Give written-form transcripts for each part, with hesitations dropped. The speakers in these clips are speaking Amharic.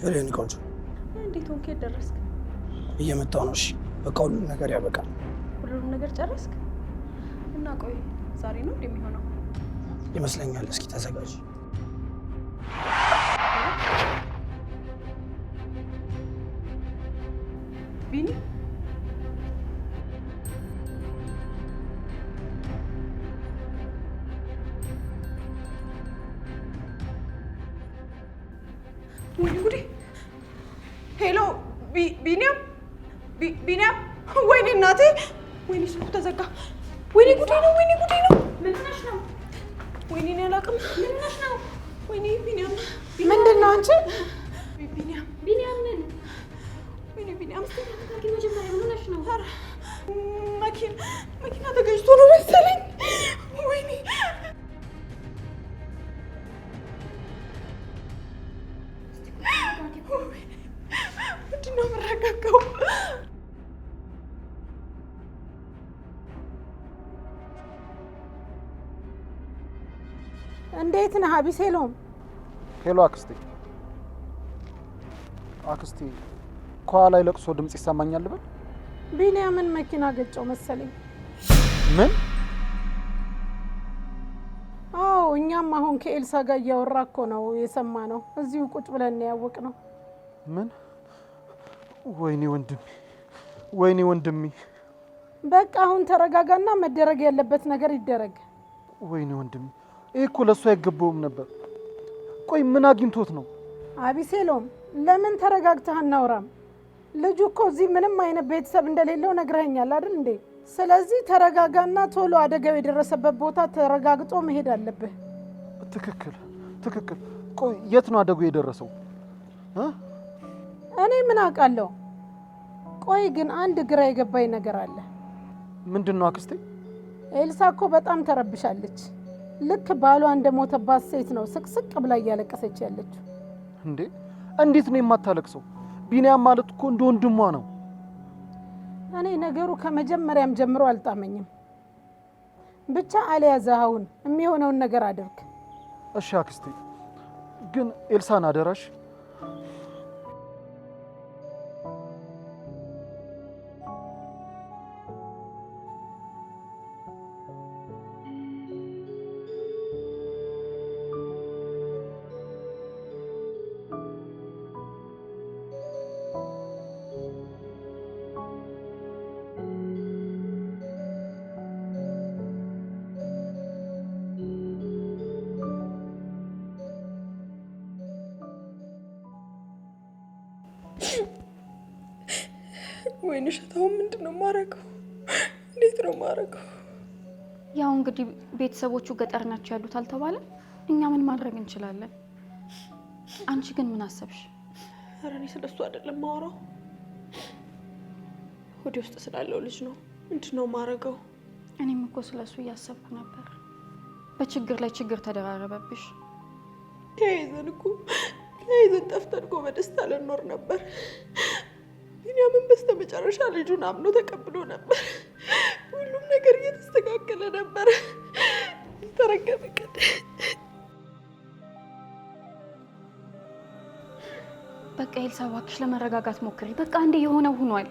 ሄለን ቆንጆ እንዴት ሆንክ? ደረስክ? እየመጣሁ ነው። እሺ በቃ ሁሉም ነገር ያበቃል። ሁሉም ነገር ጨረስክ? እና ቆይ ዛሬ ነው እንደሚሆነው ይመስለኛል። እስኪ ተዘጋጅ። ቢኒ ጉዴ! ሄሎ ቢኒያም ቢኒያም! ወይኔ እናቴ! ወይኔ ስልኩ ተዘጋ! ወይኔ ጉዴ ነው! ወይኔ ጉዴ ነው! ምን ሆነሽ ነው? ወይኔ እኔ አላውቅም። ምን ሆነሽ ነው? ወይኔ ቢኒያም! ምንድን ነው አንቺ? ቢኒያም! ቢኒያም ምን? ወይኔ ቢኒያም! ታውቂ መጀመሪያ ምን ሆነሽ ነው? ኧረ መኪና ተገጭቶ ነው መሰለኝ። ወይኔ ምንድን ነው የምረጋጋው? እንዴት ነህ አቢሴሎም? ሄሎ አክስቴ። ከኋላ ላይ ለቅሶ ድምጽ ይሰማኛል ልበል? ቢኒያምን መኪና ገጨው መሰለኝ። ምን? አዎ እኛም አሁን ከኤልሳ ጋር እያወራ እኮ ነው የሰማነው። እዚሁ ቁጭ ብለን ያወቅነው። ምን? ወይኔ ወንድሜ። በቃ አሁን ተረጋጋና መደረግ ያለበት ነገር ይደረግ። ወይኔ ወንድሜ፣ ይሄ እኮ ለሱ አይገባውም ነበር። ቆይ ምን አግኝቶት ነው? አቢሴሎም ለምን ተረጋግተህ አናወራም? ልጁ እኮ እዚህ ምንም አይነት ቤተሰብ እንደሌለው ነግረኸኛል አይደል እንዴ? ስለዚህ ተረጋጋና ቶሎ አደጋው የደረሰበት ቦታ ተረጋግጦ መሄድ አለብህ። ትክክል። ቆይ የት ነው አደጋው የደረሰው? እኔ ምን አውቃለሁ? ቆይ ግን አንድ ግራ የገባኝ ነገር አለ። ምንድነው አክስቴ? ኤልሳ እኮ በጣም ተረብሻለች። ልክ ባሏ እንደሞተባት ሴት ነው ስቅስቅ ብላ እያለቀሰች ያለችው። እንዴ እንዴት ነው የማታለቅሰው? ቢኒያም ማለት እኮ እንደ ወንድሟ ነው። እኔ ነገሩ ከመጀመሪያም ጀምሮ አልጣመኝም። ብቻ አልያዘህ፣ አሁን የሚሆነውን ነገር አድርግ። እሺ አክስቴ፣ ግን ኤልሳን አደራሽ። ወይኔ ሸታው ምንድነው ማረገው? እንዴት ነው ማረገው? ያው እንግዲህ ቤተሰቦቹ ገጠር ናቸው ያሉት አልተባለ? እኛ ምን ማድረግ እንችላለን? አንቺ ግን ምን አሰብሽ? ኧረ እኔ ስለሱ አይደለም ማወራው፣ ወዲ ውስጥ ስላለው ልጅ ነው። ምንድነው ማረገው? እኔም እኮ ስለሱ እያሰብኩ ነበር። በችግር ላይ ችግር ተደራረበብሽ። ተያይዘን ጠፍተን እኮ በደስታ ልንኖር ነበር። ቢኒያምን በስተመጨረሻ ልጁን አምኖ ተቀብሎ ነበር። ሁሉም ነገር እየተስተካከለ ነበር። ተረገበቀን። በቃ ኤልሳ እባክሽ ለመረጋጋት ሞክሪ። በቃ እንደ የሆነው ሆኗል።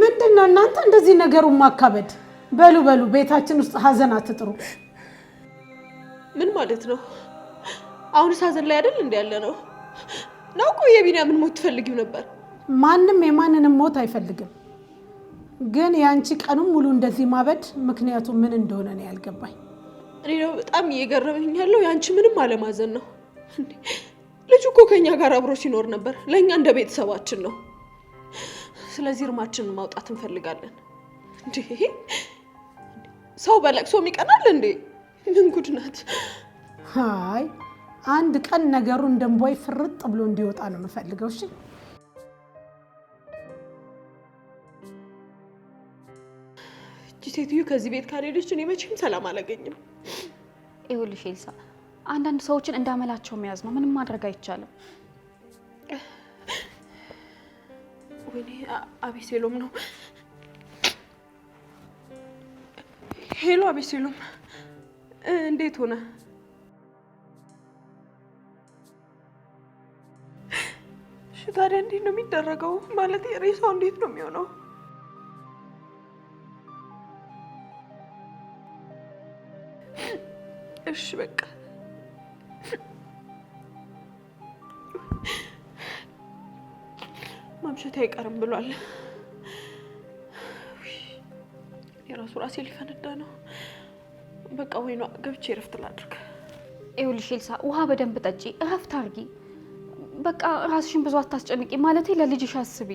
ምንድነው እናንተ እንደዚህ ነገሩን ማካበድ? በሉ ቤታችን ውስጥ ሀዘን አትጥሩ። ምን ማለት ነው? አሁንስ ሀዘን ላይ አይደል እንደ ያለ ነው? ቆይ የቢኒያምን ሞት ትፈልጊው ነበር? ማንም የማንንም ሞት አይፈልግም። ግን ያንቺ ቀኑን ሙሉ እንደዚህ ማበድ ምክንያቱ ምን እንደሆነ ነው ያልገባኝ። እኔ ነው በጣም እየገረመኝ ያለው ያንቺ ምንም አለማዘን ነው። ልጁ እኮ ከኛ ጋር አብሮ ሲኖር ነበር። ለኛ እንደ ቤተሰባችን ነው። ስለዚህ እርማችንን ማውጣት እንፈልጋለን። እንዴ ሰው በለቅሶ ይቀናል እንዴ? ምን ጉድ ናት? አይ አንድ ቀን ነገሩ እንደምቦይ ፍርጥ ብሎ እንዲወጣ ነው የምፈልገው። እሺ እቺ ሴትዮ ከዚህ ቤት ካልሄደች እኔ መቼም ሰላም አላገኝም። ይኸውልሽ ኤልሳ፣ አንዳንድ ሰዎችን እንዳመላቸው መያዝ ነው። ምንም ማድረግ አይቻልም። ወይኔ አቢሴሎም ነው። ሄሎ አቢሴሎም፣ እንዴት ሆነ? ታዲያ እንዴት ነው የሚደረገው? ማለት ሬሳው እንዴት ነው የሚሆነው? እሺ በቃ ማምሸት አይቀርም ብሏል። የራሱ ራሴ ሊፈነዳ ነው። በቃ ወይኗ ገብቼ እረፍት ላድርግ። ይኸውልሽ ኤልሳ ውሃ በደንብ ጠጪ፣ እረፍት አድርጊ። በቃ ራስሽን ብዙ አታስጨንቂ። ማለቴ ለልጅሽ አስቢ።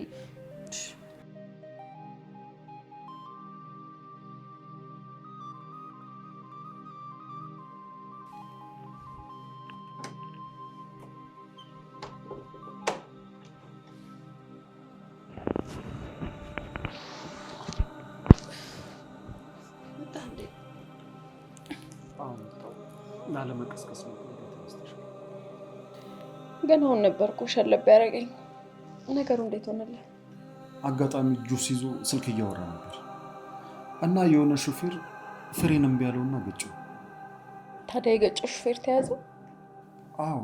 ላለመቀስቀስ ነው ገና አሁን ነበርኩ ሸለብ ያደረገኝ። ነገሩ እንዴት ሆነልህ? አጋጣሚ ጁስ ይዞ ስልክ እያወራ ነበር እና የሆነ ሹፌር ፍሬን እምቢ ያለውና ገጨው። ታዲያ የገጨው ሹፌር ተያዘ? አዎ፣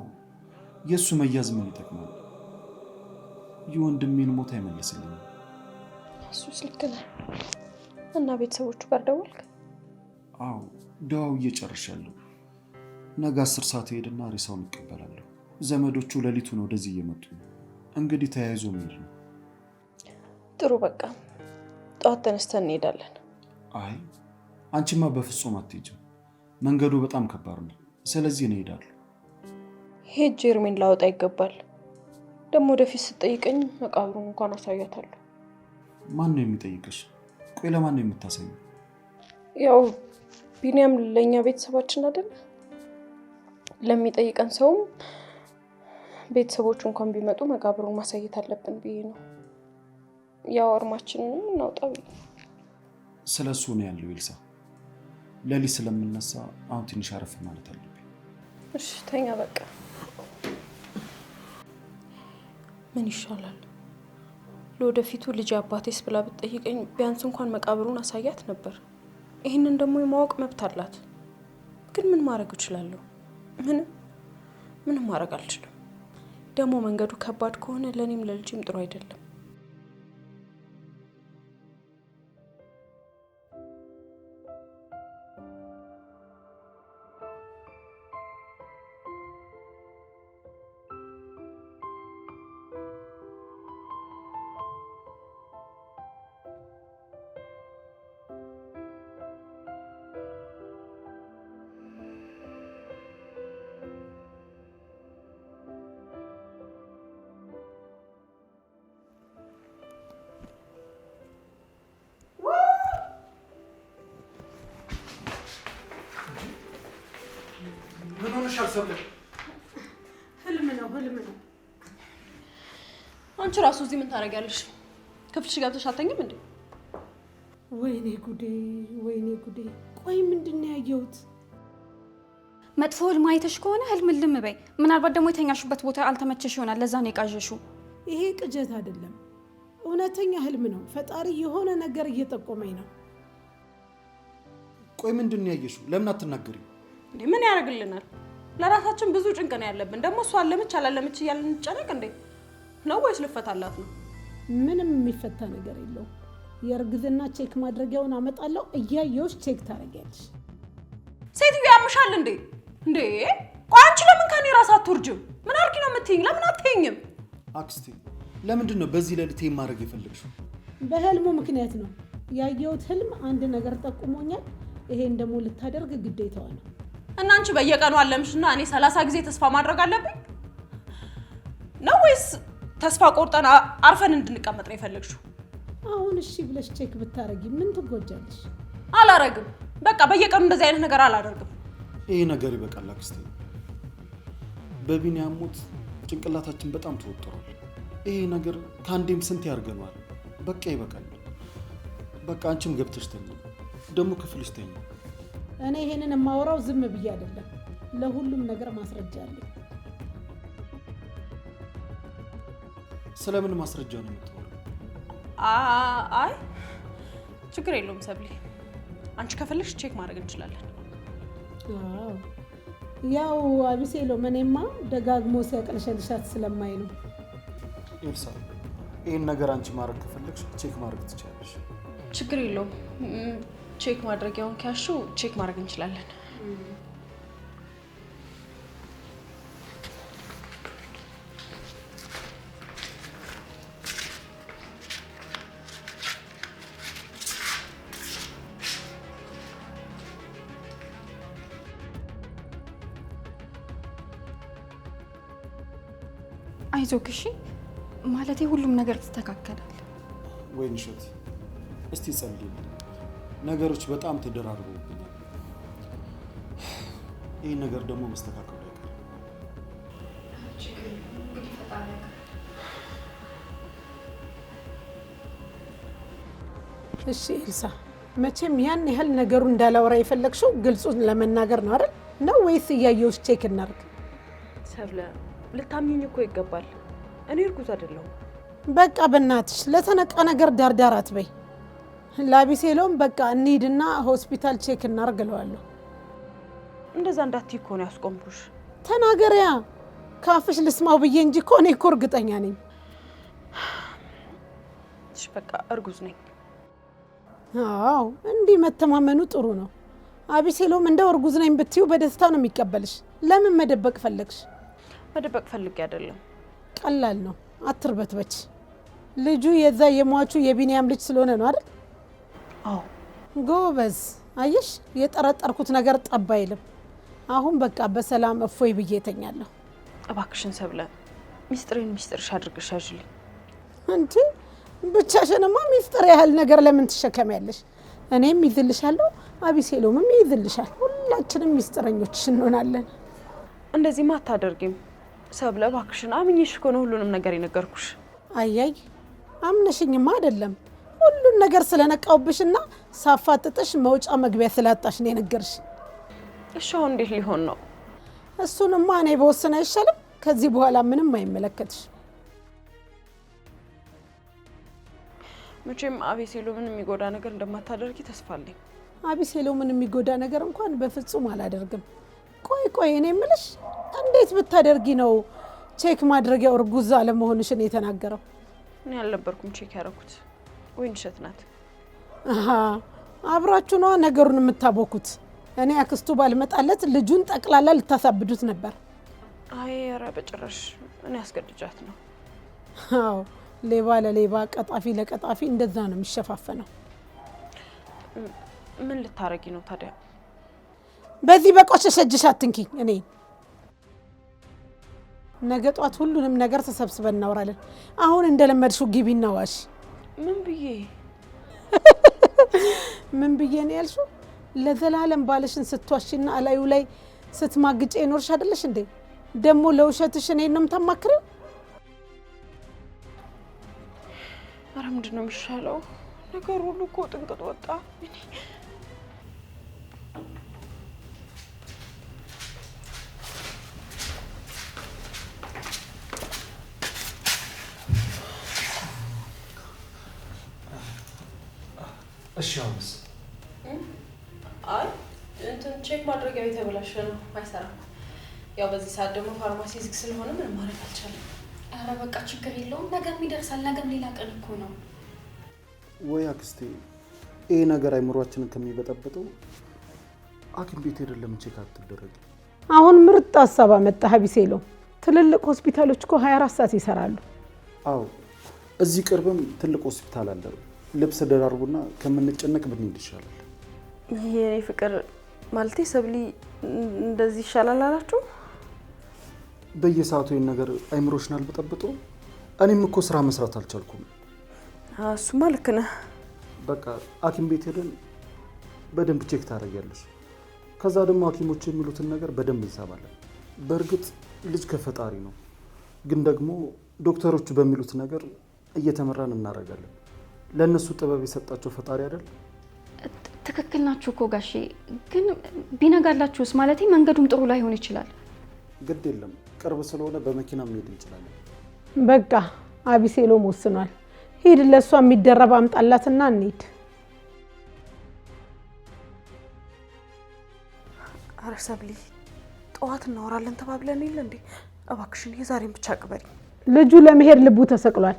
የእሱ መያዝ ምን ይጠቅማል? የወንድሜን ሞት አይመልስልኝም። እሱስ ልክ ነህ። እና ቤተሰቦቹ ጋር ደወልክ? አዎ፣ ደዋው እየጨርሻለሁ። ነገ 10 ሰዓት ሄድና ሬሳውን እቀበላለሁ። ዘመዶቹ ሌሊቱን ወደዚህ እየመጡ ነው። እንግዲህ ተያይዞ መሄድ ነው። ጥሩ በቃ ጠዋት ተነስተን እንሄዳለን። አይ አንቺማ በፍጹም አትሄጂም። መንገዱ በጣም ከባድ ነው። ስለዚህ እኔ እሄዳለሁ። ሄጄ ኤርሜን ላወጣ ይገባል። ደግሞ ወደፊት ስትጠይቀኝ መቃብሩን እንኳን አሳያታለሁ። ማን ነው የሚጠይቅሽ? ቆይ ለማን ነው የምታሳየው? ያው ቢኒያም ለኛ ቤተሰባችን አይደል? ለሚጠይቀን ሰውም ቤተሰቦቹ እንኳን ቢመጡ መቃብሩን ማሳየት አለብን ብዬ ነው። ያው እርማችንን እናውጣው። ስለሱ ነው ያለው ኤልሳ። ሌሊት ስለምነሳ አሁን ትንሽ አረፍ ማለት አለብኝ። እሺ ተኛ በቃ። ምን ይሻላል? ለወደፊቱ ልጅ አባቴስ ብላ ብትጠይቀኝ ቢያንስ እንኳን መቃብሩን አሳያት ነበር። ይሄንን ደግሞ የማወቅ መብት አላት። ግን ምን ማድረግ እችላለሁ? ምንም ማድረግ አልችልም። ደግሞ መንገዱ ከባድ ከሆነ ለኔም ለልጅም ጥሩ አይደለም። ምን ሆነሻል ሰብለ? ህልም ነው። አንቺ ራሱ እዚህ ምን ታደርጊያለሽ? ክፍልሽ ገብተሽ አተኝም እንዴ? ወይኔ ጉዴ! ቆይ ምንድን ነው ያየሁት? መጥፎ ህልም አይተሽ ከሆነ ህልም ልም በይ። ምናልባት ደግሞ የተኛሽበት ቦታ አልተመቸሽ ይሆናል። ለዛ ነው የቃዠሽው። ይሄ ቅጀት አይደለም፣ እውነተኛ ህልም ነው። ፈጣሪ የሆነ ነገር እየጠቆመኝ ነው። ቆይ ምንድን ነው ያየሽው? ለምን አትናገሪም? እንዴ ምን ያደርግልናል? ለራሳችን ብዙ ጭንቅ ነው ያለብን። ደግሞ እሷ አለመች አላለመች እያልን እንጨነቅ እንዴ? ነው ወይስ ልፈታላት ነው? ምንም የሚፈታ ነገር የለው። የእርግዝና ቼክ ማድረጊያውን አመጣለሁ፣ እያየሁሽ ቼክ ታደርጊያለሽ። ሴትዮ ያምሻል እንዴ? ቆይ አንቺ ለምን ከኔ ራስ አትወርጅም? ምን አርኪ ነው የምትይኝ? ለምን አትይኝም? አክስቴ ለምንድን ነው በዚህ ሌሊት ማድረግ የፈለግሽው? በህልሙ ምክንያት ነው። ያየሁት ህልም አንድ ነገር ጠቁሞኛል። ይሄን ደግሞ ልታደርግ ግዴታዋ ነው። እና አንቺ በየቀኑ አለምሽና እኔ 30 ጊዜ ተስፋ ማድረግ አለብኝ ነው ወይስ ተስፋ ቆርጠን አርፈን እንድንቀመጥ ነው የፈለግሽው? አሁን እሺ ብለሽ ቼክ ብታረጊ ምን ትጎጃለሽ? አላረግም። በቃ በየቀኑ እንደዚህ አይነት ነገር አላደርግም። ይሄ ነገር ይበቃል አክስቴ። በቢኒያም ሞት ጭንቅላታችን በጣም ተወጥሯል። ይሄ ነገር ከአንዴም ስንት ያርገናል። በቃ ይበቃል። በቃ አንቺም ገብተሽ ተኝ፣ ደግሞ ክፍልሽ ተኝ። እኔ ይሄንን የማወራው ዝም ብዬ አይደለም። ለሁሉም ነገር ማስረጃ አለኝ። ስለምን ማስረጃ ነው የምትወራው? አይ ችግር የለውም ሰብሊ፣ አንቺ ከፈለግሽ ቼክ ማድረግ እንችላለን። አዎ ያው አቢሴሎ እኔማ ደጋግሞ ሲያቀለሸልሻት ስለማይ ነው። ኤልሳ ይህን ነገር አንቺ ማድረግ ከፈለግሽ ቼክ ማድረግ ትችላለሽ። ችግር የለውም። ቼክ ማድረጊያውን ከያሹ ቼክ ማድረግ እንችላለን። አይዞክ እሺ። ማለቴ ሁሉም ነገር ተስተካከላል። ወይንሸት እስቲ ጸልይ። ነገሮች በጣም ተደራርበውብኛል። ይህ ነገር ደግሞ መስተካከሉ አይቀርም። እሺ ኤልሳ፣ መቼም ያን ያህል ነገሩ እንዳላወራ የፈለግሽው ግልጹን ለመናገር ነው አይደል? ነው ወይስ እያየሁሽ ቼክ እናድርግ? ሰብለ ልታምኚኝ እኮ ይገባል። እኔ እርጉዝ አይደለሁም። በቃ በእናትሽ ለተነቃ ነገር ዳርዳር አትበይ። ላቢሴሎም በቃ እንሂድና ሆስፒታል ቼክ እናድርግ እለዋለሁ። እንደዛ እንዳትዪ እኮ ነው ያስቆምኩሽ። ተናገሪያ፣ ካፍሽ ልስማው ብዬ እንጂ እኮ እኔ እኮ እርግጠኛ ነኝ። እሺ በቃ እርጉዝ ነኝ። አዎ እንዲህ መተማመኑ ጥሩ ነው። አቢሴሎም እንደው እርጉዝ ነኝ ብትዩ በደስታ ነው የሚቀበልሽ። ለምን መደበቅ ፈለግሽ? መደበቅ ፈልጌ አይደለም። ቀላል ነው፣ አትርበትበች። ልጁ የዛ የሟቹ የቢኒያም ልጅ ስለሆነ ነው አይደል? አዎ ጎበዝ። አየሽ፣ የጠረጠርኩት ነገር ጠብ አይልም። አሁን በቃ በሰላም እፎይ ብዬ እተኛለሁ። እባክሽን ሰብለ፣ ሚስጥሬን ሚስጥርሽ አድርገሽ ያዥልኝ። እንዴ ብቻሽንማ ሚስጥር ያህል ነገር ለምን ትሸከሚያለሽ? እኔም ይዝልሻለሁ፣ አቢሴሎምም ይዝልሻል። ሁላችንም ሚስጥረኞችሽ እንሆናለን። እንደዚህማ አታደርጊም ሰብለ፣ እባክሽን። አምኜሽ እኮ ነው ሁሉንም ነገር የነገርኩሽ። አያይ አምነሽኝማ አይደለም፣ ሁሉን ነገር ስለነቃውብሽና ሳፋጥጥሽ መውጫ መግቢያ ስላጣሽ ነው የነገርሽ። እሺ አሁን እንዴት ሊሆን ነው? እሱንማ እኔ በወሰነ አይሻልም? ከዚህ በኋላ ምንም አይመለከትሽ። መቼም አቤሴሎምን የሚጎዳ ነገር እንደማታደርጊ ተስፋ አለኝ። አቢሴሎምን የሚጎዳ ነገር እንኳን በፍጹም አላደርግም። ቆይ እኔ የምልሽ እንዴት ብታደርጊ ነው ቼክ ማድረጊያው እርጉዝ አለመሆንሽን የተናገረው? እኔ አልነበርኩም ቼክ ያደረኩት፣ ወይንሸት ናት። አሃ አብራችሁ ነዋ ነገሩን የምታቦኩት። እኔ አክስቱ ባልመጣለት ልጁን ጠቅላላ ልታሳብዱት ነበር። አይ ኧረ በጭራሽ፣ እኔ አስገድጃት ነው። አዎ ሌባ ለሌባ ቀጣፊ ለቀጣፊ እንደዛ ነው የሚሸፋፈነው። ምን ልታረጊ ነው ታዲያ? በዚህ በቆሸሸ እጅሽ አትንኪኝ። እኔ ነገ ጧት ሁሉንም ነገር ተሰብስበን እናወራለን። አሁን እንደለመድሽው ግቢና ዋሽ። ምን ብዬ ነው ያልሽው? ለዘላለም ባለሽን ስትዋሽና አላዩ ላይ ስትማግጭ ኖርሽ አይደለሽ እንዴ? ደግሞ ለውሸትሽ እኔን ነው የምታማክሪው? ኧረ ምንድን ነው የሚሻለው? ነገር ሁሉ እኮ ጥንቅጥ ወጣ። እሺ አሁንስ? አይ እንትን ቼክ ማድረጊያው የተበላሸ ነው፣ አይሰራም። ያው በዚህ ሰዓት ደግሞ ፋርማሲ ዝግ ስለሆነ ምንም ማድረግ አልቻለም። ኧረ በቃ ችግር የለውም፣ ነገም ይደርሳል። ነገም ሌላ ቀን እኮ ነው። ወይ አክስቴ፣ ይሄ ነገር አይምሯችንን ከሚበጠበጠው ሐኪም ቤት ሄደን ቼክ አትደረጊ? አሁን ምርጥ ሀሳብ አመጣህ አቢሴሎም። ትልልቅ ሆስፒታሎች እኮ 24 ሰዓት ይሰራሉ። አዎ እዚህ ቅርብም ትልቅ ሆስፒታል አለ። ልብስ ደራርቡና ከምንጨነቅ ብንሄድ ይሻላል። የኔ ፍቅር ማለቴ ሰብሊ እንደዚህ ይሻላል አላችሁ? በየሰዓቱ ይሄን ነገር አይምሮሽን አልበጠበጡ? እኔም እኮ ስራ መስራት አልቻልኩም። እሱማ ልክ ነህ። በቃ ሐኪም ቤት ሄደን በደንብ ቼክ ታደርጊያለሽ። ከዛ ደግሞ ሐኪሞች የሚሉትን ነገር በደንብ እንሰማለን። በእርግጥ ልጅ ከፈጣሪ ነው፣ ግን ደግሞ ዶክተሮቹ በሚሉት ነገር እየተመራን እናደርጋለን። ለእነሱ ጥበብ የሰጣቸው ፈጣሪ አይደል? ትክክል ናችሁ እኮ ጋሼ። ግን ቢነጋላችሁስ? ማለቴ መንገዱም ጥሩ ላይሆን ይችላል። ግድ የለም፣ ቅርብ ስለሆነ በመኪና መሄድ እንችላለን። በቃ አቢሴሎም ወስኗል። ሂድ፣ ለእሷ የሚደረብ አምጣላትና እንሂድ። ኧረ ሰብሊ ጠዋት እናወራለን ተባብለን የለ እንዴ? እባክሽን የዛሬን ብቻ ቅበሪ። ልጁ ለመሄድ ልቡ ተሰቅሏል።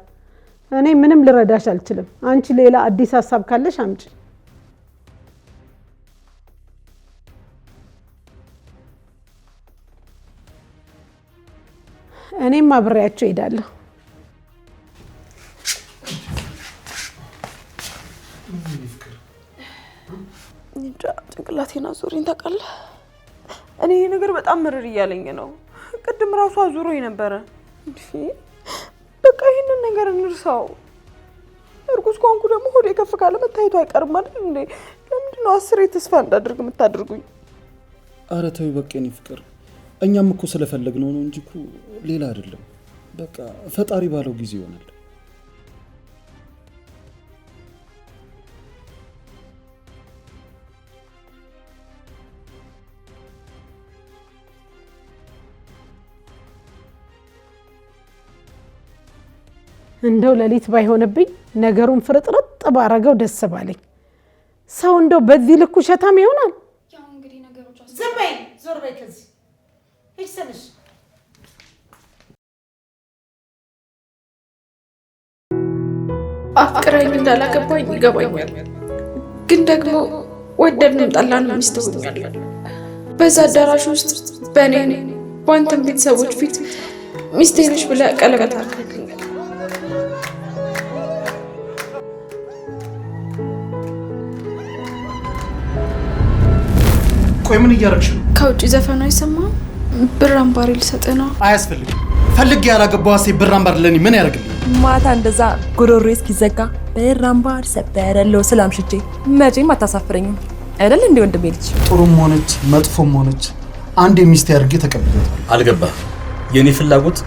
እኔ ምንም ልረዳሽ አልችልም። አንቺ ሌላ አዲስ ሀሳብ ካለሽ አምጪ። እኔም አብሬያቸው እሄዳለሁ። እንጃ ጭንቅላቴን አዙሪኝ ታውቃለህ። እኔ ይሄ ነገር በጣም ምርር እያለኝ ነው። ቅድም ራሱ አዙሮኝ ነበረ። በቃ ይሄንን ነገር እንርሳው። እርጉዝ ከሆንኩ ደግሞ ሆዴ ከፍ ካለ መታየቱ አይቀርም አይደል እንዴ? ለምንድን ነው 10 ተስፋ እንዳደርግ የምታደርጉኝ? ኧረ ተው በቃ የኔ ፍቅር፣ እኛም እኮ ስለፈለግነው ነው እንጂ እኮ ሌላ አይደለም። በቃ ፈጣሪ ባለው ጊዜ ይሆናል። እንደው ሌሊት ባይሆንብኝ ነገሩን ፍርጥርጥ ባረገው ደስ ባለኝ። ሰው እንደው በዚህ ልኩ ሸታም ይሆናል? ያው እንግዲህ ነገሮች ዝም በይ፣ ዞር በይ ከዚህ እሰንሽ። አፍቅረኝ እንዳላገባኝ ይገባኛል፣ ግን ደግሞ ወደድንም ጠላንም ሚስት ሆኛለሁ። በዛ አዳራሽ ውስጥ በእኔ በአንተም ቤተሰቦች ፊት ሚስቴ ነሽ ብለህ ቀለበት አድርገኛል። ቆይ ምን እያደረግሽ ነው? ከውጭ ዘፈኑ አይሰማም? ብር አምባር ልሰጥህ ነው። አያስፈልግም። ፈልጌ ያላገባው ሴት ብር አምባር ለኔ ምን ያደርግልኝ? ማታ እንደዛ ጉሮሮ እስኪዘጋ ብር አምባር ሰበረለው ስላምሽቼ መቼም አታሳፍረኝም አይደል እንዴ ወንድሜ ልጅ? ጥሩም ሆነች መጥፎም ሆነች አንድ ሚስቴ አድርጌ ተቀብያታለሁ። አልገባህ? የኔ ፍላጎት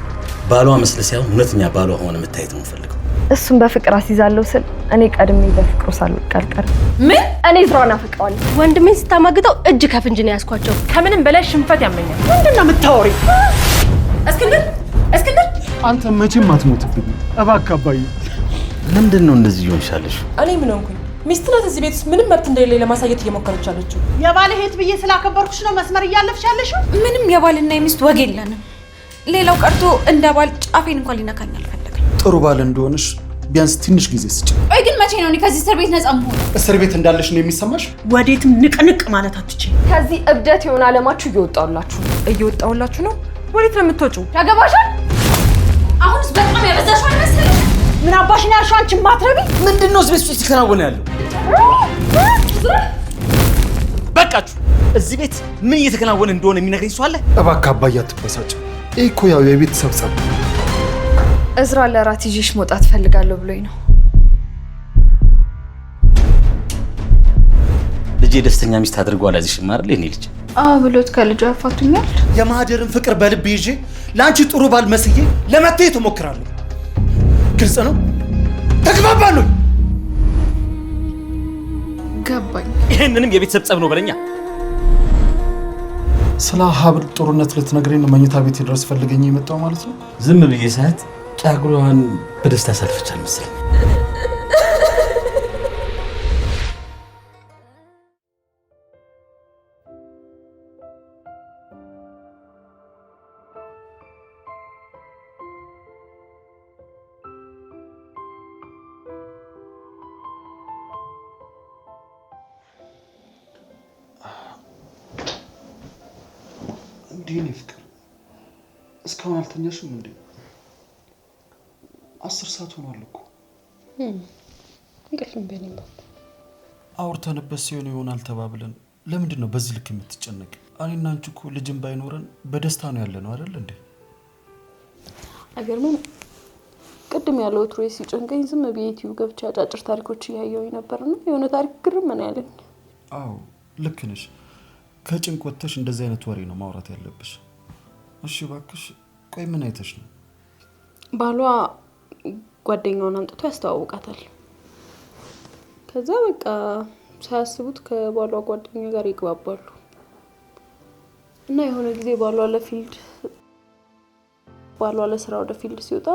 ባሏ መስለ ሳይሆን እውነተኛ ባሏ ሆነ መታየት ነው የምፈልገው። እሱም በፍቅር አስይዛለሁ ስል እኔ ቀድሜ በፍቅሩ ሳልወድቅ አልቀርም። ምን? እኔ ዝራውን አፈቅረዋለሁ። ወንድሜን ስታማግጠው እጅ ከፍንጅ ነው ያስኳቸው። ከምንም በላይ ሽንፈት ያመኛል። ምንድነው የምታወሪው? እስክንድር አንተ መቼም አትሞትብኝ እባክህ አባዬ። ለምንድን ነው እንደዚህ ይሆንሻለሽ? እኔ ምን ሆንኩኝ? ሚስት ናት እዚህ ቤት ውስጥ ምንም መብት እንደሌለ ለማሳየት እየሞከረች አለችው። የባለ ሄት ብዬ ስላከበርኩሽ ነው መስመር እያለፍሽ ያለሽው። ምንም የባልና የሚስት ወግ የለንም። ሌላው ቀርቶ እንደ ባል ጫፌን እንኳን ሊነካኝ አልፈለገም። ጥሩ ባል እንደሆነሽ ቢያንስ ትንሽ ጊዜ ስጭ። ቆይ ግን መቼ ነው እኔ ከዚህ እስር ቤት ነፃ መሆን? እስር ቤት እንዳለሽ ነው የሚሰማሽ? ወዴትም ንቅንቅ ማለት አትችይ። ከዚህ እብደት የሆነ አለማችሁ እየወጣሁላችሁ ነው። ወዴት ነው የምትወጪው? ያገባሻል? አሁንስ በጣም ያበዛሽው አይመስልም? ምን አባሽ ነው ያልሽው? አንቺ ማትረቢ ምንድነው እዚህ ቤት ውስጥ ሲከናወን ያለው? በቃችሁ። እዚህ ቤት ምን እየተከናወነ እንደሆነ የሚነግረኝ ሰው አለ? እባክህ አባዬ አትበሳጭ። ይሄ እኮ ያው የቤተሰብ ጸብ። እዝራ ለራት ይዤሽ መውጣት ፈልጋለሁ ብሎኝ ነው። ልጄ ደስተኛ ሚስት አድርጎ አላዚሽም አይደል? የኔ ልጅ ብሎት ከልጁ ያፋቱኛል። የማህደርን ፍቅር በልብ ይዤ ለአንቺ ጥሩ ባል መስዬ ለመታየት እሞክራለሁ። ግልጽ ነው። ተግባባሉ? ገባኝ። ይሄንንም የቤተሰብ ጸብ ነው በለኛ። ስለ ሀብል ጦርነት ልትነግረኝ ነው መኝታ ቤት ድረስ ፈልገኝ የመጣው ማለት ነው? ዝም ብዬ ሰዓት ጫጉሏን በደስታ ሰልፍቻል መሰለኝ። እንዴ ነው ፍቅር? እስካሁን አልተኛሽም እንዴ? 10 ሰዓት ሆኗል እኮ። እንቅልፍ እምቢ አለኝ። አውርተንበት ሲሆን ይሆናል ተባብለን ለምንድን ነው በዚህ ልክ የምትጨነቅ? እኔና አንቺ እኮ ልጅም ባይኖረን በደስታ ነው ያለነው አይደል እንዴ? አይገርምም? ቅድም ያለው ወትሮዬ ሲጨንቀኝ ዝም ብዬ ዩቲዩብ ገብቼ አጫጭር ታሪኮች እያየሁኝ ነበርና የሆነ ታሪክ ግርም ነው ያለኝ። አዎ ልክ ነሽ። ከጭንቅ ወጥተሽ እንደዚህ አይነት ወሬ ነው ማውራት ያለብሽ። እሺ እባክሽ ቆይ ምን አይተሽ ነው? ባሏ ጓደኛውን አምጥቶ ያስተዋውቃታል። ከዛ በቃ ሳያስቡት ከባሏ ጓደኛ ጋር ይግባባሉ እና የሆነ ጊዜ ባሏ ለስራ ወደ ፊልድ ሲወጣ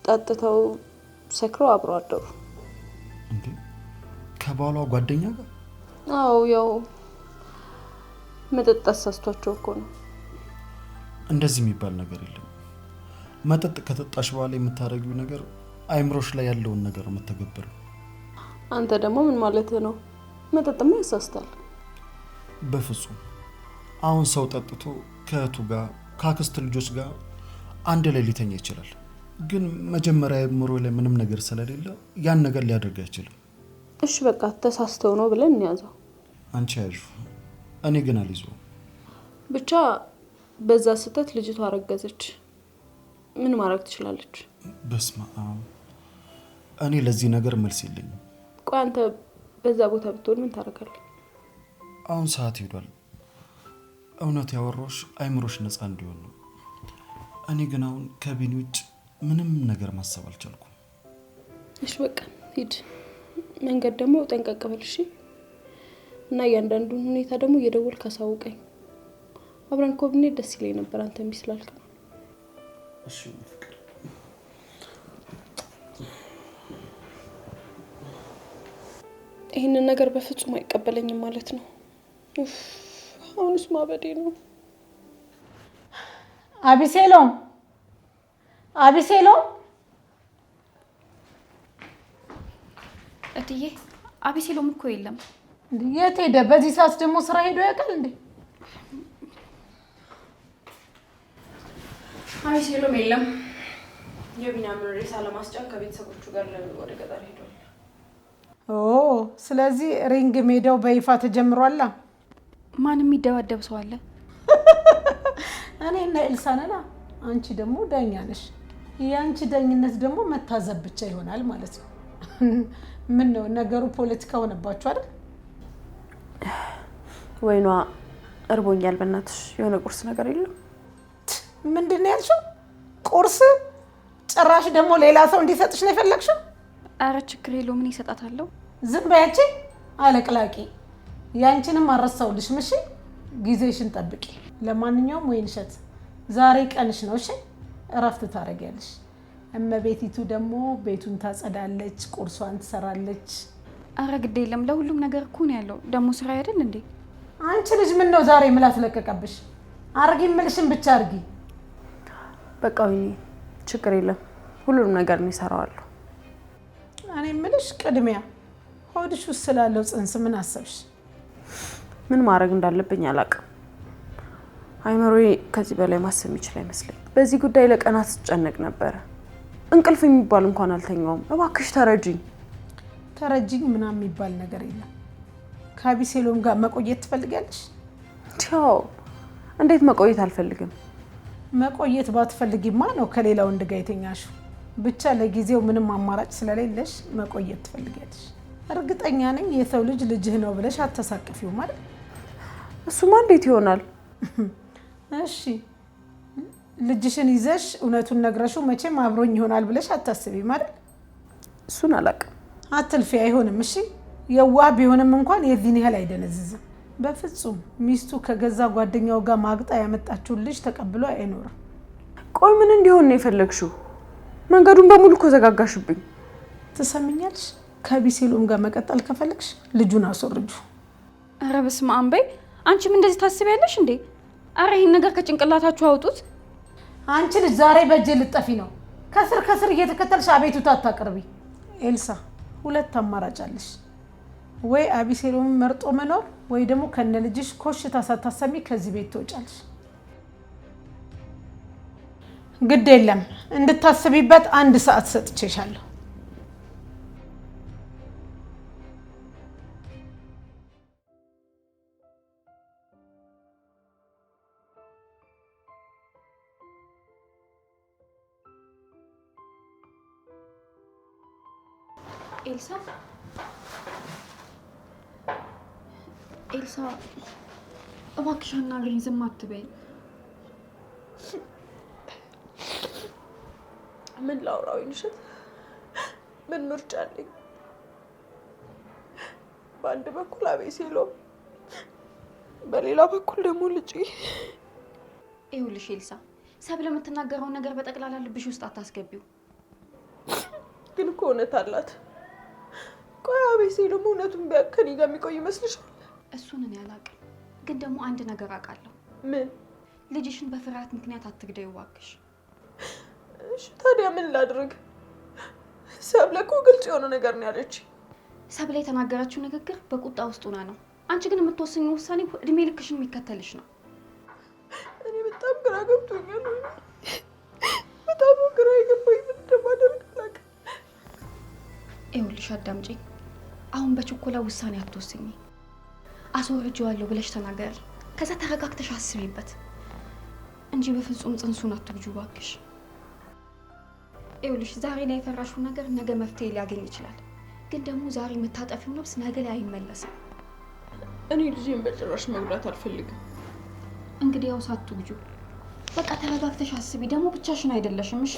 ጠጥተው ሰክረው አብረው አደሩ። እንዴ ከባሏ ጓደኛ ጋር? አዎ ያው መጠጥ አሳስቷቸው እኮ ነው። እንደዚህ የሚባል ነገር የለም። መጠጥ ከጠጣሽ በኋላ የምታደርጊው ነገር አይምሮሽ ላይ ያለውን ነገር መተገበር። አንተ ደግሞ ምን ማለት ነው? መጠጥማ ያሳስታል። በፍጹም አሁን ሰው ጠጥቶ ከእህቱ ጋር ከአክስት ልጆች ጋር አንድ ላይ ሊተኛ ይችላል። ግን መጀመሪያ አይምሮ ላይ ምንም ነገር ስለሌለ ያን ነገር ሊያደርግ አይችልም። እሺ በቃ ተሳስተው ነው ብለን እንያዘው። አንቺ ያዡ፣ እኔ ግን አልይዘውም። ብቻ በዛ ስህተት ልጅቷ አረገዘች። ምን ማድረግ ትችላለች? በስመ አብ። እኔ ለዚህ ነገር መልስ የለኝም። ቆይ አንተ በዛ ቦታ ብትሆን ምን ታደርጋለህ? አሁን ሰዓት ሄዷል። እውነት ያወራሽ አይምሮሽ ነፃ እንዲሆን ነው። እኔ ግን አሁን ከቢኒ ውጭ ምንም ነገር ማሰብ አልቻልኩም። እሺ በቃ ሂድ። መንገድ ደግሞ ጠንቀቅ በል እሺ። እና እያንዳንዱን ሁኔታ ደግሞ እየደወልክ አሳውቀኝ። አብረን እኮ ብንሄድ ደስ ይለኝ ነበር አንተ እምቢ ስላልክ ነው። እሺ ፍቅር። ይህንን ነገር በፍጹም አይቀበለኝም ማለት ነው። አሁንስ ማበዴ ነው። አቢሴሎም አቢሴሎም፣ እትዬ አቢሴሎም እኮ የለም። የት ሄደ? በዚህ ሰዓት ደግሞ ስራ ሄዶ ያውቃል እንዴ? አቢሴሎም የለም። የቢኒያምን ሬሳ ለማስጫን ከቤተሰቦቹ ጋር ወደ ገጠር ሄዷል። ኦ ስለዚህ ሪንግ ሜዳው በይፋ ተጀምሯል። ማንም የሚደባደብ ሰው አለ? እኔና ኤልሳ ነና። አንቺ ደግሞ ዳኛ ነሽ። ያንቺ ዳኝነት ደግሞ መታዘብ ብቻ ይሆናል ማለት ነው። ምን ነው ነገሩ ፖለቲካ ሆነባችሁ አይደል? ወይኗ እርቦኛል፣ በእናትሽ የሆነ ቁርስ ነገር የለም? ምንድን ነው ያልሽው? ቁርስ? ጭራሽ ደግሞ ሌላ ሰው እንዲሰጥሽ ነው የፈለግሽው? አረ ችግር የለውም፣ ምን ይሰጣታለሁ? ዝም በያቺ አለቅላቂ። ያንቺንም አረሳውልሽ። ምሽ ጊዜሽን ጠብቂ። ለማንኛውም ወይንሸት ዛሬ ቀንሽ ነው እሺ? እረፍት ታደርጊያለሽ። እመቤቲቱ ደግሞ ቤቱን ታጸዳለች፣ ቁርሷን ትሰራለች። አረ ግድ የለም፣ ለሁሉም ነገር እኮ ነው ያለው። ደግሞ ስራ አይደል እንዴ? አንቺ ልጅ ምን ነው ዛሬ ምላስ ለቀቀብሽ? አርጊ የምልሽን ብቻ አርጊ። በቃ ወይኔ ችግር የለም፣ ሁሉንም ነገር ነው እሰራዋለሁ። እኔ የምልሽ ቅድሚያ ሆድሽ ውስጥ ስላለው ጽንስ ምን አሰብሽ? ምን ማድረግ እንዳለብኝ አላውቅም። አይምሮዬ ከዚህ በላይ ማሰብ የሚችል አይመስለኝ። በዚህ ጉዳይ ለቀናት ስጨነቅ ነበረ። እንቅልፍ የሚባል እንኳን አልተኛውም። እባክሽ ተረጂኝ። ተረጂኝ ምናምን የሚባል ነገር የለም። ከአቢሴሎም ጋር መቆየት ትፈልጊያለሽ? ቻው። እንዴት መቆየት አልፈልግም? መቆየት ባትፈልጊማ ነው ከሌላ ወንድ ጋር የተኛሽው። ብቻ ለጊዜው ምንም አማራጭ ስለሌለሽ መቆየት ትፈልጊያለሽ። እርግጠኛ ነኝ የሰው ልጅ ልጅህ ነው ብለሽ አተሳቀፊው ማለት። እሱማ እንዴት ይሆናል? እሺ ልጅሽን ይዘሽ እውነቱን ነግረሽው መቼም አብሮኝ ይሆናል ብለሽ አታስቢ ማለት። እሱን አላውቅም። አትልፊ፣ አይሆንም። እሺ የዋህ ቢሆንም እንኳን የዚህን ያህል አይደነዝዝም። በፍጹም ሚስቱ ከገዛ ጓደኛው ጋር ማግጣ ያመጣችውን ልጅ ተቀብሎ አይኖርም። ቆይ ምን እንዲሆን ነው የፈለግሽው? መንገዱን በሙሉ እኮ ዘጋጋሽብኝ። ትሰምኛለሽ? ከአቢሴሎም ጋር መቀጠል ከፈለግሽ ልጁን አስወርጁ። አረ በስመ አብ በይ። አንቺም እንደዚህ ታስቢያለሽ እንዴ? አረ ይሄን ነገር ከጭንቅላታችሁ አውጡት። አንቺ ልጅ ዛሬ በእጄ ልጠፊ ነው። ከስር ከስር እየተከተልሽ አቤቱታ አታቅርቢ። ኤልሳ ሁለት አማራጭ አለሽ። ወይ አቢሴሎምን መርጦ መኖር ወይ ደግሞ ከነ ልጅሽ ኮሽታ ሳታሰሚ ከዚህ ቤት ትወጫለሽ። ግድ የለም እንድታስቢበት 1 ሰዓት ሰጥቼሻለሁ። ኤልሳ ኤልሳ እባክሽ አናግሪኝ፣ ዝም አትበይ። ምን ላውራው ይንሽት? ምን ምርጫ አለኝ? በአንድ በኩል አቤሴሎም፣ በሌላ በኩል ደግሞ ልጅ። ይኸውልሽ ኤልሳ፣ ሰብለ የምትናገረውን ነገር በጠቅላላ ልብሽ ውስጥ አታስገቢው። ግን እኮ እውነት አላት። ቆይ አቤሴሎም እውነቱን ቢያውቅ ከእኔ ጋር የሚቆይ ይመስልሻል? እሱን እኔ አላውቅም፣ ግን ደግሞ አንድ ነገር አውቃለሁ። ምን? ልጅሽን በፍርሃት ምክንያት አትግደይው እባክሽ። እሺ ታዲያ ምን ላድርግ? ሰብለ እኮ ግልጽ የሆነ ነገር ነው ያለች። ሰብለ የተናገረችው ንግግር በቁጣ ውስጥ ሆና ነው። አንቺ ግን የምትወስኚው ውሳኔ እድሜ ልክሽን የሚከተልሽ ነው። እኔ በጣም ግራ ገብቶኛል። በጣም ግራ የገባኝ ምን እንደማደርግ አላውቅም። ይኸውልሽ አዳምጪኝ። አሁን በችኮላ ውሳኔ አትወስኚ። አስወርጄዋለሁ ብለሽ ተናገሪ። ከዛ ተረጋግተሽ አስቢበት እንጂ በፍጹም ጽንሱን አትግጁ እባክሽ። ይኸውልሽ ዛሬ ላይ የፈራሽው ነገር ነገ መፍትሄ ሊያገኝ ይችላል። ግን ደግሞ ዛሬ የምታጠፊው ነፍስ ነገ ላይ አይመለስም። እኔ ልጄን በጭራሽ መጉዳት አልፈልግም። እንግዲህ ያው ሳትግጁ በቃ ተረጋግተሽ አስቢ። ደግሞ ብቻሽን አይደለሽም እሺ?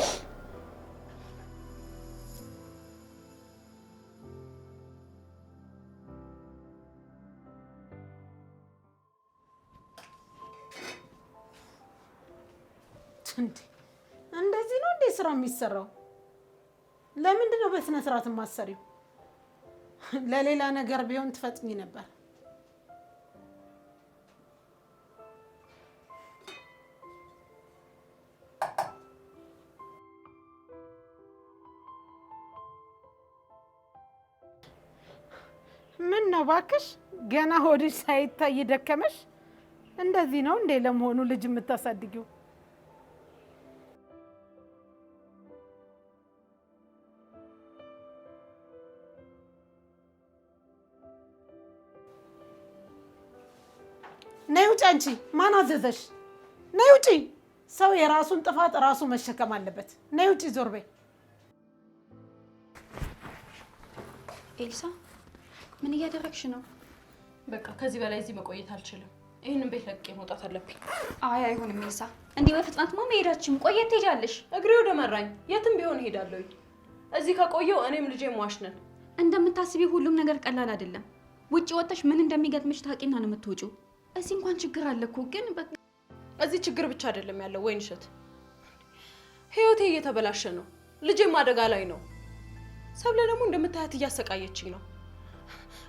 እንደዚህ ነው እንዴ ስራ የሚሰራው? ለምንድን ነው በስነ ስርዓት የማሰሪው? ለሌላ ነገር ቢሆን ትፈጥኝ ነበር። ምን ነው ባክሽ ገና ሆድሽ ሳይታይ ደከመሽ? እንደዚህ ነው እንዴ ለመሆኑ ልጅ የምታሳድጊው? ነይ ውጪ! አንቺ ማን አዘዘሽ? ነይ ውጪ! ሰው የራሱን ጥፋት ራሱ መሸከም አለበት። ነይ ውጪ! ዞር በይ። ኤልሳ ምን እያደረግሽ ነው? በቃ ከዚህ በላይ እዚህ መቆየት አልችልም። ይሄንን ቤት ለቅቄ መውጣት አለብኝ። አይ አይሆንም ኤልሳ፣ እንዲህ በፍጥነትማ መሄዳችም ቆየት ትሄጃለሽ። እግሬ ወደ መራኝ። የትም ቢሆን እሄዳለሁ። እዚህ ከቆየው እኔም ልጄ ሟች ነን። እንደምታስቢ ሁሉም ነገር ቀላል አይደለም። ውጪ ወጥተሽ ምን እንደሚገጥምሽ ታውቂና ነው የምትወጪው። እዚህ እንኳን ችግር አለ እኮ ግን በቃ እዚህ ችግር ብቻ አይደለም ያለው ወይንሸት፣ ህይወቴ እየተበላሸ ነው። ልጄም አደጋ ላይ ነው። ሰብለ ደግሞ እንደምታያት እያሰቃየችኝ ነው።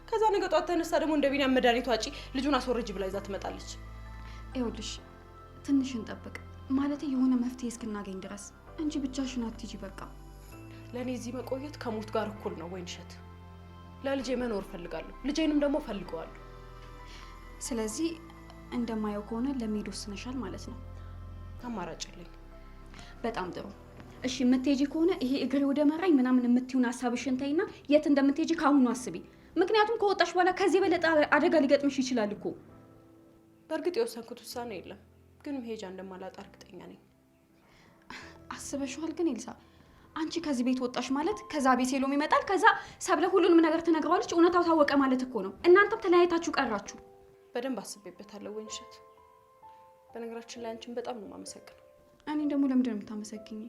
ከዛ ነገ ጧት ተነሳ ደግሞ እንደ ቢኒያም መድኃኒት ዋጪ ልጁን አስወርጅ ብላ ይዛ ትመጣለች። ይኸውልሽ ትንሽ እንጠብቅ፣ ማለት የሆነ መፍትሄ እስክናገኝ ድረስ እንጂ ብቻሽን አትሂጂ። በቃ ለእኔ እዚህ መቆየት ከሞት ጋር እኩል ነው ወይንሸት። ለልጄ መኖር እፈልጋለሁ፣ ልጄንም ደግሞ እፈልገዋለሁ። ስለዚህ እንደማየው ከሆነ ለመሄድ ወስነሻል ማለት ነው። አማራጭ የለኝ። በጣም ጥሩ። እሺ የምትሄጂ ከሆነ ይሄ እግሬ ወደ መራኝ ምናምን የምትይውን ሀሳብሽን ተይና የት እንደምትሄጂ ከአሁኑ አስቢ። ምክንያቱም ከወጣሽ በኋላ ከዚህ በለጠ አደጋ ሊገጥምሽ ይችላል እኮ። በእርግጥ የወሰንኩት ውሳኔ የለም፣ ግን መሄጃ እንደማላጣ እርግጠኛ ነኝ። አስበሽዋል? ግን ኤልሳ አንቺ ከዚህ ቤት ወጣሽ ማለት ከዛ አቤሴሎም ይመጣል፣ ከዛ ሰብለ ሁሉንም ነገር ትነግረዋለች፣ እውነታው ታወቀ ማለት እኮ ነው። እናንተም ተለያይታችሁ ቀራችሁ። በደንብ አስቤበታለሁ ወይንሸት። በነገራችን ላይ አንቺን በጣም ነው የማመሰግነው። እኔ ደግሞ ለምንድን ነው የምታመሰግኝ?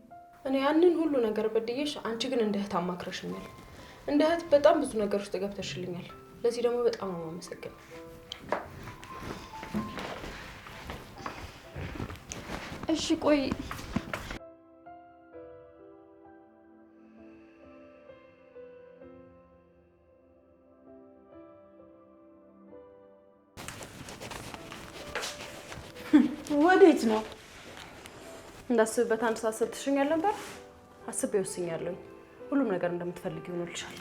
እኔ ያንን ሁሉ ነገር በድዬሽ፣ አንቺ ግን እንደ እህት አማክረሽኛል። እንደ እህት በጣም ብዙ ነገር ውስጥ ገብተሽልኛል። ለዚህ ደግሞ በጣም ነው የማመሰግነው። እሺ ቆይ ወዴት ነው? እንዳስብበት አንድ ሰዓት ሰጥሽኛል ነበር። አስቤ ወስኛለሁ። ሁሉም ነገር እንደምትፈልጊ ይሆንልሻል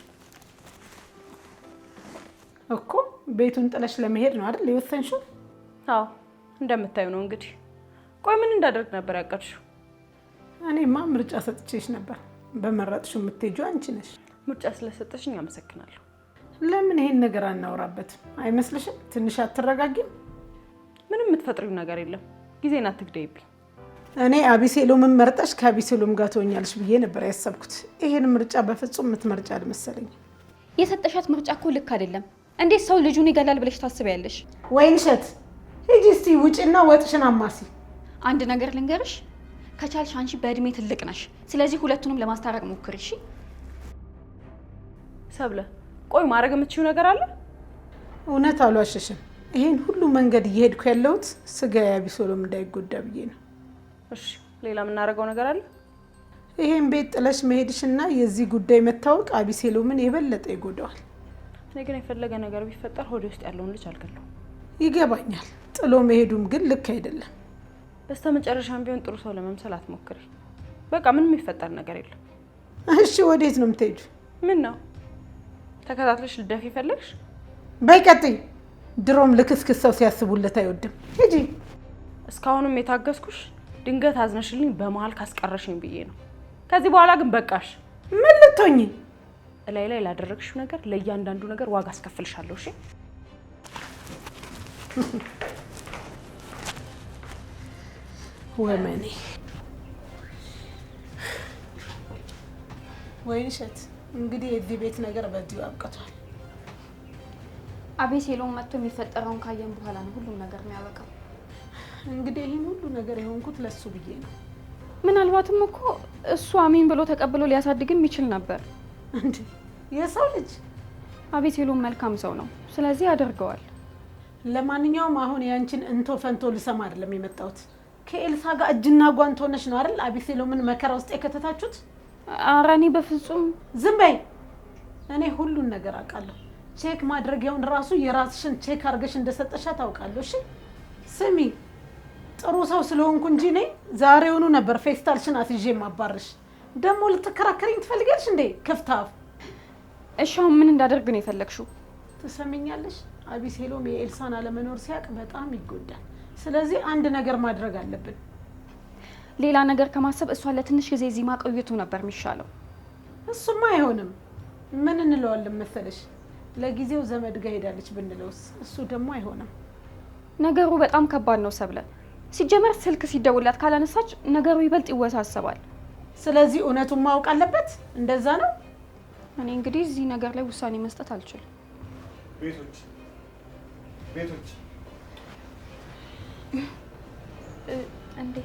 እኮ። ቤቱን ጥለሽ ለመሄድ ነው አይደል የወሰንሽው? አዎ እንደምታዩ ነው እንግዲህ። ቆይ ምን እንዳደርግ ነበር ያቀድሽው? እኔማ ምርጫ ሰጥቼሽ ነበር። በመረጥሽው የምትሄጂው አንቺ ነሽ። ምርጫ ስለሰጠሽኝ አመሰግናለሁ። ለምን ይሄን ነገር አናወራበትም? አይመስልሽም? ትንሽ አትረጋጊም? ምንም የምትፈጥሪው ነገር የለም። ጊዜን አትግደይብኝ። እኔ አቢሴሎምን መርጠሽ ከአቢሴሎም ጋር ትሆኛለሽ ብዬ ነበር ያሰብኩት። ይሄን ምርጫ በፍጹም የምትመርጫ አልመሰለኝ። የሰጠሻት ምርጫ እኮ ልክ አይደለም። እንዴት ሰው ልጁን ይገላል ብለሽ ታስቢያለሽ? ወይንሸት ሂጂ እስቲ ውጭና ወጥሽን አማሲ። አንድ ነገር ልንገርሽ፣ ከቻልሽ አንቺ በእድሜ ትልቅ ነሽ። ስለዚህ ሁለቱንም ለማስታረቅ ሞክሪ እሺ? ሰብለ ቆይ ማድረግ የምትችይው ነገር አለ? እውነት አልዋሸሽም። ይሄን ሁሉ መንገድ እየሄድኩ ያለሁት ስጋ አቢሴሎም እንዳይጎዳ ብዬ ነው። እሺ ሌላ የምናደርገው ነገር አለ? ይሄን ቤት ጥለሽ መሄድሽና የዚህ ጉዳይ መታወቅ አቢሴሎምን የበለጠ ይጎዳዋል። እኔ ግን የፈለገ ነገር ቢፈጠር ሆዴ ውስጥ ያለውን ልጅ አልገለውም። ይገባኛል። ጥሎ መሄዱም ግን ልክ አይደለም። በስተመጨረሻም ቢሆን ጥሩ ሰው ለመምሰል አትሞክሪ። በቃ ምንም የሚፈጠር ነገር የለም። እሺ ወዴት ነው የምትሄጂው? ምን ነው ተከታትለሽ ልደፊ ፈለግሽ? በይ ቀጥይ። ድሮም ልክስክስ ሰው ሲያስቡለት አይወድም። ሂጂ። እስካሁንም የታገስኩሽ ድንገት አዝነሽልኝ በመሀል ካስቀረሽኝ ብዬ ነው። ከዚህ በኋላ ግን በቃሽ። ምን ልትሆኚ? እላይ ላይ ላደረግሽው ነገር ለእያንዳንዱ ነገር ዋጋ አስከፍልሻለሁ። እሺ ወመኔ ወይንሸት፣ እንግዲህ የዚህ ቤት ነገር በዚሁ አብቅቷል። አቤሴሎም መጥቶ የሚፈጠረውን ካየን በኋላ ነው ሁሉም ነገር የሚያበቃው። እንግዲህ ይህን ሁሉ ነገር የሆንኩት ለሱ ብዬ ነው። ምናልባትም እኮ እሱ አሜን ብሎ ተቀብሎ ሊያሳድግም ይችል ነበር። እንዴ የሰው ልጅ አቤሴሎም መልካም ሰው ነው፣ ስለዚህ ያደርገዋል። ለማንኛውም አሁን ያንቺን እንቶ ፈንቶ ልሰማ አይደለም የመጣሁት። ከኤልሳ ጋር እጅና ጓንት ሆነሽ ነው አይደል አቤሴሎምን መከራ ውስጥ የከተታችሁት? ኧረ እኔ በፍጹም። ዝም በይ። እኔ ሁሉን ነገር አውቃለሁ። ቼክ ማድረጊያውን ራሱ የራስሽን ቼክ አድርገሽ እንደሰጠሻ ታውቃለሁ። እሺ ስሚ፣ ጥሩ ሰው ስለሆንኩ እንጂ ነኝ ዛሬውኑ ነበር ፌስታልሽን አስይዤ ማባረሽ። ደግሞ ልትከራከሪኝ ትፈልጊያለሽ እንዴ? ክፍታፍ። እሺ አሁን ምን እንዳደርግ ነው የፈለግሽው? ትሰሚኛለሽ? አቤሴሎም የኤልሳን አለመኖር ሲያውቅ በጣም ይጎዳል። ስለዚህ አንድ ነገር ማድረግ አለብን። ሌላ ነገር ከማሰብ እሷ ለትንሽ ጊዜ እዚህ ማቆየቱ ነበር የሚሻለው። እሱማ አይሆንም። ምን እንለዋለን መሰለሽ? ለጊዜው ዘመድ ጋር ሄዳለች ብንለውስ? እሱ ደግሞ አይሆንም። ነገሩ በጣም ከባድ ነው ሰብለ። ሲጀመር ስልክ ሲደውላት ካላነሳች ነገሩ ይበልጥ ይወሳሰባል። ስለዚህ እውነቱን ማወቅ አለበት። እንደዛ ነው። እኔ እንግዲህ እዚህ ነገር ላይ ውሳኔ መስጠት አልችልም። ቤቶች እንዴ